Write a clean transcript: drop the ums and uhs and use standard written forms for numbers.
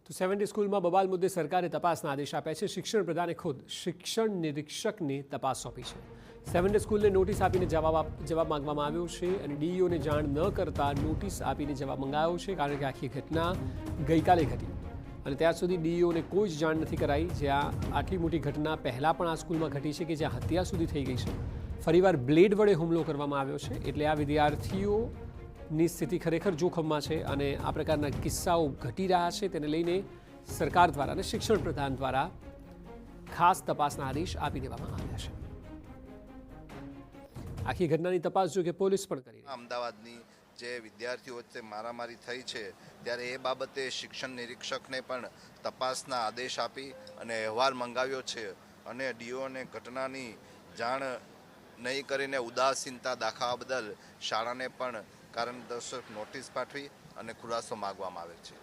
તો 70 સ્કૂલમાં બબાલ મુદ્દે સરકારે તપાસના આદેશ આપ્યા છે। શિક્ષણ પ્રધાને ખુદ શિક્ષણ નિરીક્ષકને તપાસ સોંપી છે। 70 સ્કૂલને નોટિસ આપીને જવાબ માંગવામાં આવ્યો છે અને ડીઈઓને જાણ ન કરતા નોટિસ આપીને જવાબ મંગાવ્યો છે, કારણ કે આખી ઘટના ગઈકાલે ઘટી અને ત્યાર સુધી ડીઈઓને કોઈ જ જાણ નથી કરાઈ। જ્યાં આટલી મોટી ઘટના પહેલાં પણ આ સ્કૂલમાં ઘટી છે કે જ્યાં હત્યા સુધી થઈ ગઈ છે। ફરીવાર બ્લેડ વડે હુમલો કરવામાં આવ્યો છે, એટલે આ વિદ્યાર્થીઓની સ્થિતિ ખરેખર જોખમમાં છે અને આ પ્રકારના કિસ્સાઓ ઘટી રહ્યા છે। તેને લઈને સરકાર દ્વારા અને શિક્ષણ પ્રધાન દ્વારા ખાસ તપાસના આદેશ આપી દેવામાં આવ્યા છે। આખી ઘટનાની તપાસ જો કે પોલીસ પણ કરી રહી છે। અમદાવાદની જે વિદ્યાર્થીઓ વચ્ચે મારામારી થઈ છે ત્યારે એ બાબતે શિક્ષણ નિરીક્ષકને પણ તપાસના આદેશ આપી અને અહેવાલ મંગાવ્યો છે અને ડીઓને ઘટનાની જાણ નહીં કરીને ઉદાસીનતા દાખવવા બદલ શાળાને પણ કારણદર્શક નોટિસ પાઠવી અને ખુલાસો માગવામાં આવે છે।